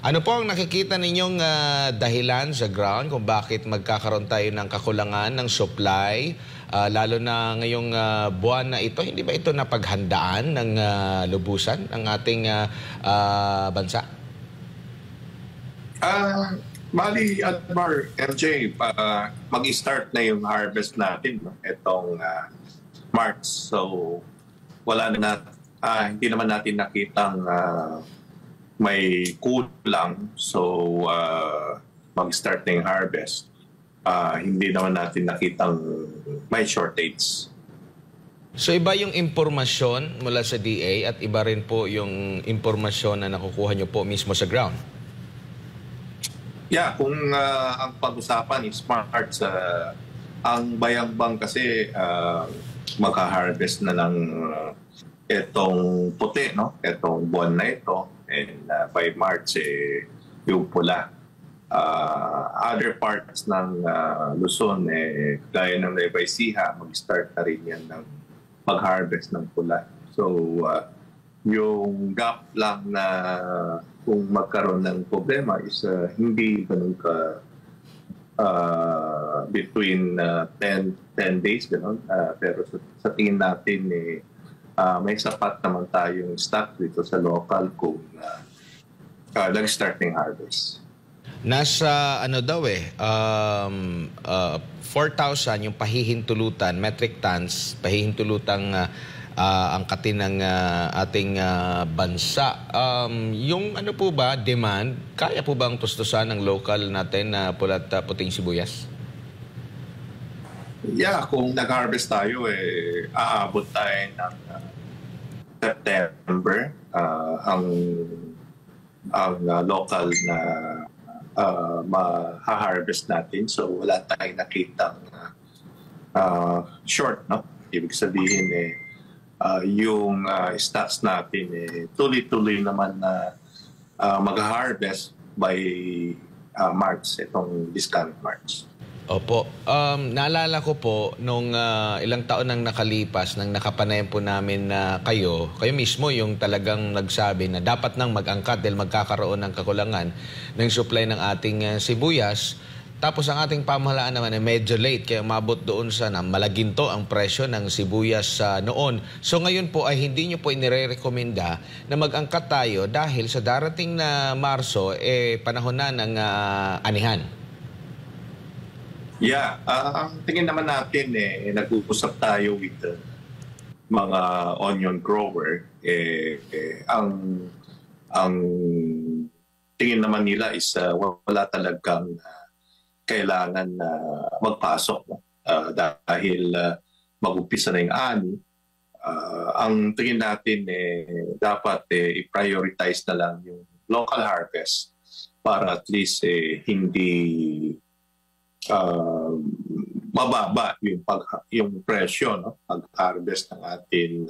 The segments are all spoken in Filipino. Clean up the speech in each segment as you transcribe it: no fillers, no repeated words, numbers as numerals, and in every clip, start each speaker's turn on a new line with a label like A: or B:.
A: Ano po ang nakikita ninyong dahilan sa ground kung bakit magkakaroon tayo ng kakulangan ng supply, lalo na ngayong buwan na ito? Hindi ba ito napaghandaan ng lubusan ng ating bansa?
B: Bali, Admar, MJ, mag-start na yung harvest natin, no? Itong March. So, hindi naman natin nakitang may kulang. So, mag-start na yung harvest. Hindi naman natin nakitang may shortage.
A: So, iba yung impormasyon mula sa DA at iba rin po yung impormasyon na nakukuha nyo po mismo sa ground?
B: Yeah, kung ang pag-usapan is March, ang Bayambang kasi magka-harvest na ng itong puti, no? Itong buwan na ito. And by March, yung pula. Other parts ng Luzon, gaya ng Nueva Ecija, mag-start na rin yan ng mag-harvest ng pula. So, yung gap lang na kung magkaroon ng problema is hindi ganun ka between 10 days, ganun. Pero sa tingin natin, may sapat naman tayong stock dito sa local kung nag-start ng harvest.
A: Nasa ano daw 4,000 yung pahihintulutan, metric tons, pahihintulutang angkatin ng ating bansa. Yung ano po ba, demand, kaya po bang tustusan ng local natin na pulat puting sibuyas?
B: Yeah, kung nag-harvest tayo, aabot tayo ng September. Ang local na ma-harvest natin. So wala tayong nakitang short, no? Ibig sabihin, yung stocks natin, tuloy-tuloy naman na mag-harvest by March, itong discount March.
A: Opo. Naalala ko po, nung ilang taon nang nakalipas, nang nakapanayan po namin na kayo mismo yung talagang nagsabi na dapat nang mag-angkat dahil magkakaroon ng kakulangan ng supply ng ating sibuyas. Tapos ang ating pamahalaan naman ay medyo late, kaya umabot doon sa malaginto ang presyo ng sibuyas noon. So ngayon po ay hindi nyo po inire-recommenda na mag-angkat tayo dahil sa darating na Marso, panahon na ng anihan.
B: Yeah, ang tingin naman natin, nag-uusap tayo with mga onion grower. Ang tingin naman nila is wala talagang kailangan na magpasok, no? Dahil mag-umpisa na yung ani. Ang tingin natin, dapat i-prioritize na lang yung local harvest para at least hindi mababa yung presyo, no? Pag-harvest ng ating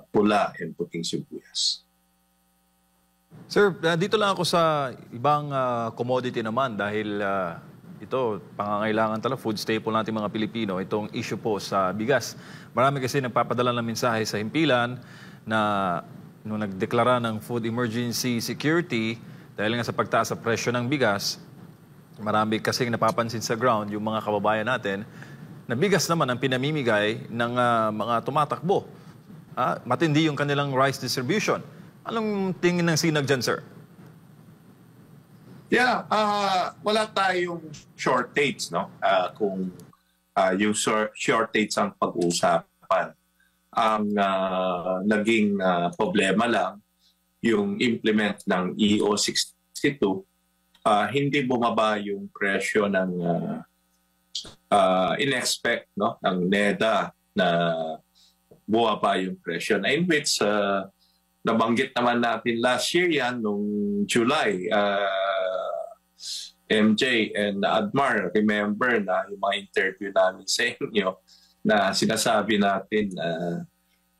B: pula and puting sibuyas.
C: Sir, dito lang ako sa ibang commodity naman dahil ito, pangangailangan talaga, food staple natin mga Pilipino, itong issue po sa bigas. Marami kasi nagpapadala ng mensahe sa himpilan na nung nagdeklara ng food emergency security dahil nga sa pagtaas sa presyo ng bigas, marami kasing napapansin sa ground yung mga kababayan natin na bigas naman ang pinamimigay ng mga tumatakbo. Matindi yung kanilang rice distribution. Anong tingin ng sinag dyan, sir?
B: Yeah, wala tayong shortage, no? Kung yung shortage ang pag-uusapan. Ang naging problema lang, yung implement ng EO 62, hindi bumaba yung presyo ng in-expect, no, ng NEDA na bumaba yung presyo. Na in which nabanggit naman natin last year yan, nung July, MJ and Admar, remember na yung mga interview namin sa inyo na sinasabi natin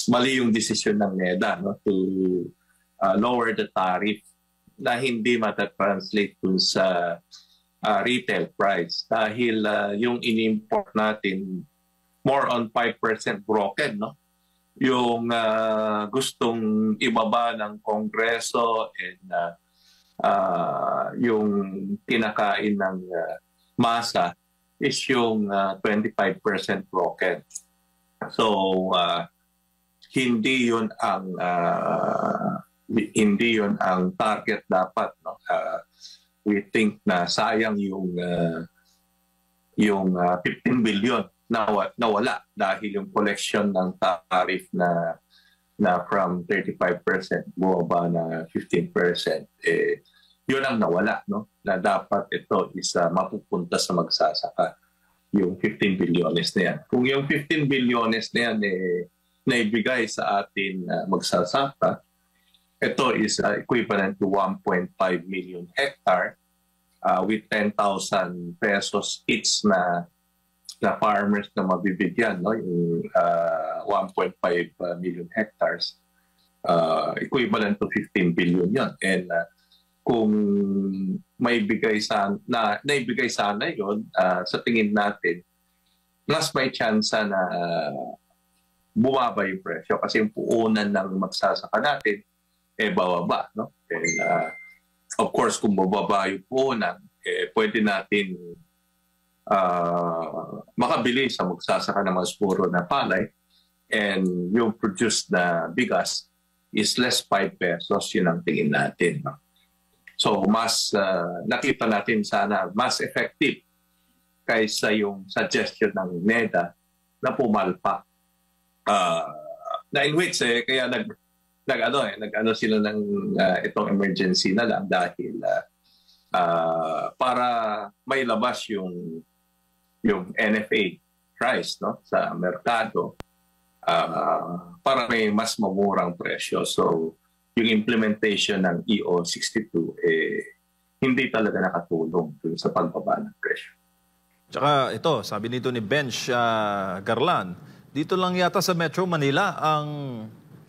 B: mali yung desisyon ng NEDA, no, to lower the tariff na hindi mata-translate dun sa retail price. Dahil yung in-import natin, more on 5% broken, no? Yung gustong ibaba ng Kongreso and yung kinakain ng masa is yung 25% broken. So hindi yun ang target dapat, no? We think na sayang yung 15 billion nawala dahil yung collection ng tariff na from 35% bumaba na 15%, yun ang nawala, no? Na dapat ito is mapupunta sa magsasaka, yung 15 bilyones na yan. Kung yung 15 bilyones na yan naibigay sa atin magsasaka, ito is equivalent to 1.5 million hectare with 10,000 pesos each na farmers na mabibigyan, no? Yung 1.5 million hectares, equivalent to 15 billion yun. And kung naibigay sana yun, sa tingin natin, mas may chance na bumaba yung presyo kasi yung puunan ng magsasaka natin bababa, no? And of course, kung bababa yung puunan, pwede natin makabili sa magsasaka ng mas puro na palay, and yung produced na bigas is less 5 pesos, yun ang tingin natin, no? So mas nakita natin sana mas effective kaysa yung suggestion ng NEDA na pumalpa, na in which kaya nag-ano sila ng itong emergency na lang dahil para may labas yung NFA price, no, sa merkado, para may mas mamurang presyo. So yung implementation ng EO62 hindi talaga nakatulong dun sa pagbaba ng presyo.
C: Tsaka ito, sabi nito ni Bench Garlan, dito lang yata sa Metro Manila ang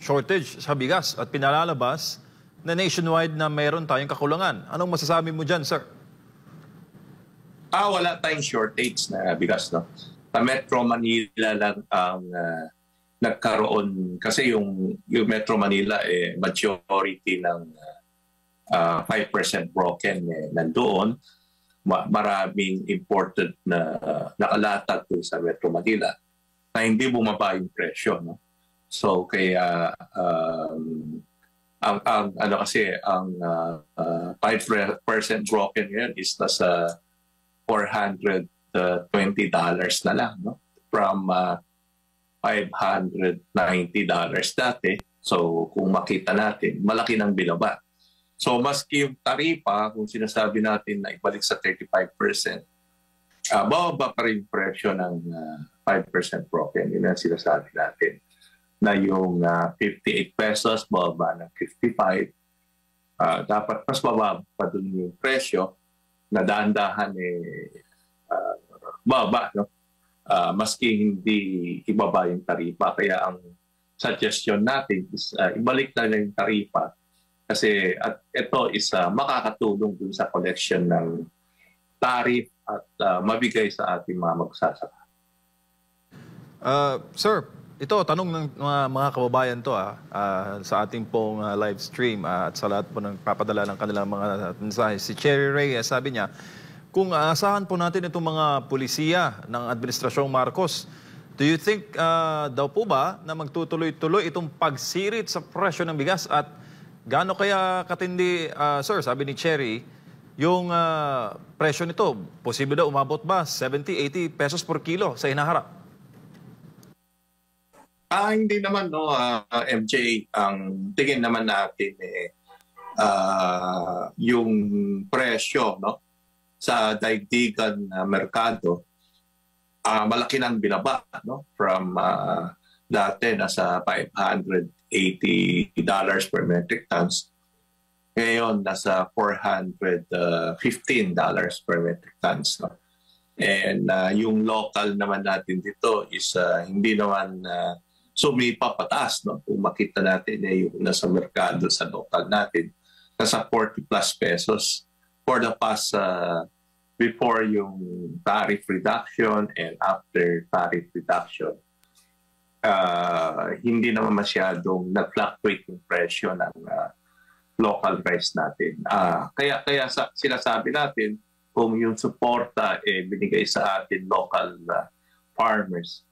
C: shortage sa bigas at pinalalabas na nationwide na mayroon tayong kakulangan. Anong masasabi mo dyan, sir?
B: Wala tayong shortage na bigas, no? Sa Metro Manila lang ang nagkaroon, kasi yung Metro Manila majority ng 5% broken nandoon. Maraming imported na nakalatag doon sa Metro Manila na hindi bumaba yung presyo, no? So kaya ang 5% broken yan is nasa $420 na lang, no? From $590 dati. So kung makita natin, malaki ng binaba. So maski yung taripa, kung sinasabi natin na ibalik sa 35%, bababa pa rin presyo ng 5% broken. Yun ang sinasabi natin. Na yung 58 pesos, bababa ng 55. Dapat mas bababa pa dun yung presyo na dahan-dahan bababa, no? Maski hindi ibaba yung taripa. Kaya ang suggestion natin is ibalik na yung taripa kasi at ito is makakatulong dun sa collection ng tarif at mabigay sa ating mga magsasaka.
C: Sir, ito, tanong ng mga kababayan to sa ating pong live stream at sa lahat po ng papadala ng kanilang mga mensahe. Si Cherry Reyes, sabi niya, kung aasahan po natin itong mga pulisiya ng Administrasyong Marcos, do you think daw po ba na magtutuloy-tuloy itong pagsirit sa presyo ng bigas at gaano kaya katindi, sir, sabi ni Cherry, yung presyo nito, posible daw umabot ba 70, 80 pesos per kilo sa hinaharap?
B: Hindi naman, no, MJ. Ang tingin naman natin yung presyo, no, sa daigdigan na merkado, malaki nang binaba, no, from dati nasa $580 per metric tons. Ngayon nasa $415 per metric tons, no. And yung local naman natin dito is hindi naman sumipa pataas, no? Kung makita natin yung nasa merkado sa local natin, nasa 40 plus pesos for the past before yung tariff reduction and after tariff reduction. Hindi naman masyadong nag-fluctuate yung presyo local rice natin. Kaya sinasabi natin kung yung suporta binigay sa atin local farmers,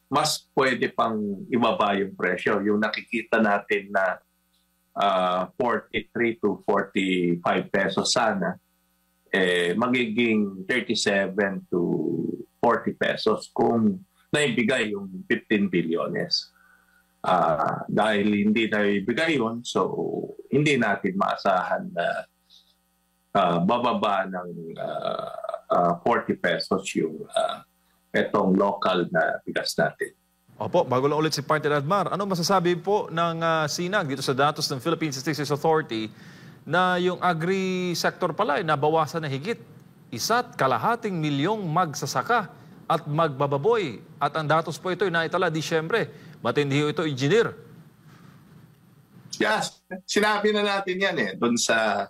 B: mas pwede pang ibaba yung presyo. Yung nakikita natin na 43 to 45 pesos sana, magiging 37 to 40 pesos kung naibigay yung 15 bilyones. Dahil hindi naibigay yun, so hindi natin maasahan na bababa ng 40 pesos yung itong local na bigas natin.
C: Opo, bago lang ulit si Partner Admar, ano masasabi po ng SINAG dito sa datos ng Philippine Statistics Authority na yung agri-sector pala ay nabawasan na higit 1.5 milyong magsasaka at magbababoy. At ang datos po ito ay naitala Disyembre. Matindi ito, engineer.
B: Yes, sinabi na natin yan doon sa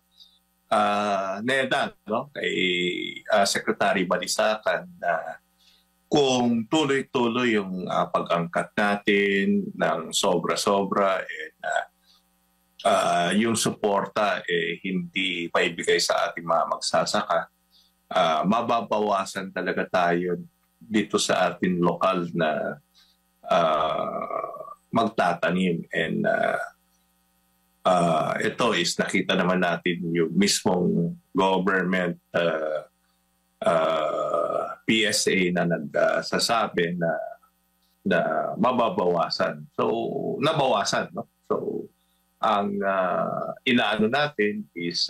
B: NEDA, no? Kay Secretary Balisacan na kung tuloy-tuloy yung pag-angkat natin ng sobra-sobra yung suporta hindi paibigay sa ating mga magsasaka, mababawasan talaga tayo dito sa ating lokal na magtatanim. And ito is nakita naman natin yung mismong government PSA na nagsasabi na mababawasan. So, nabawasan. No? So, ang inaano natin is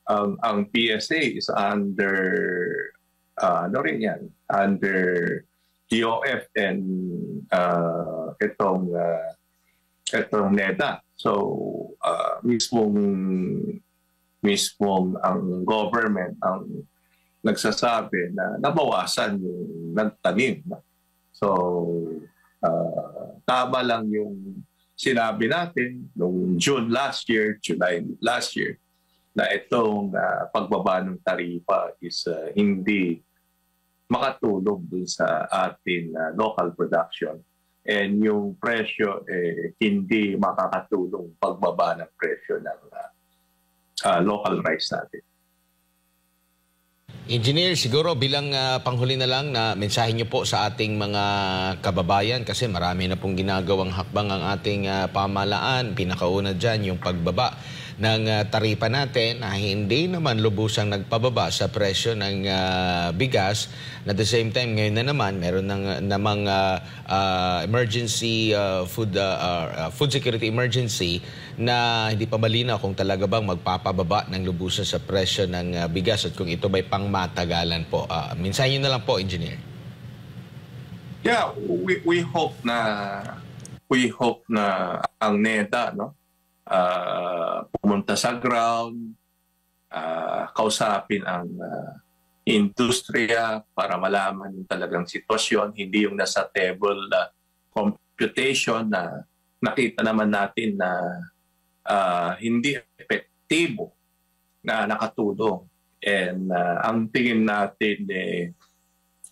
B: ang PSA is under ano rin yan? Under DOF and itong NEDA. So, mismong ang government ang nagsasabi na nabawasan yung nagtanim. So, tama lang yung sinabi natin noong June last year, July last year, na itong pagbaba ng taripa is hindi makatulong dun sa ating local production. And yung presyo hindi makakatulong pagbaba ng presyo ng local rice natin.
A: Engineer, siguro bilang panghuli na lang na mensahe niyo po sa ating mga kababayan kasi marami na pong ginagawang hakbang ang ating pamahalaan. Pinakauna dyan yung pagbaba ng taripa natin na hindi naman lubusang nagpababa sa presyo ng bigas. At the same time, ngayon na naman, meron namang emergency food security emergency na hindi pa malinaw kung talaga bang magpapababa ng lubusan sa presyo ng bigas at kung ito ba'y pangmatagalan po. Minsan yun na lang po, Engineer.
B: Yeah, we hope na ang NEDA, no? Pumunta sa ground, kausapin ang industriya para malaman yung talagang sitwasyon, hindi yung nasa table computation na nakita naman natin na hindi epektibo na nakatulong. And ang tingin natin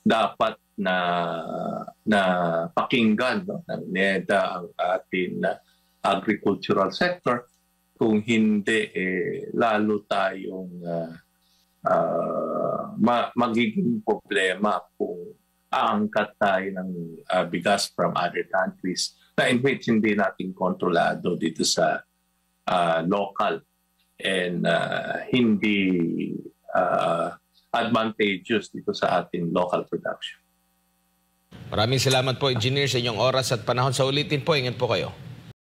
B: dapat na pakinggan, no, ng NEDA ang ating agricultural sector. Kung hindi, lalo tayong magiging problema kung aangkat tayo ng bigas from other countries na in which hindi natin kontrolado dito sa local and hindi advantageous dito sa ating local production.
A: Maraming salamat po, Engineer, sa inyong oras at panahon. Sa ulitin po, ingat po kayo.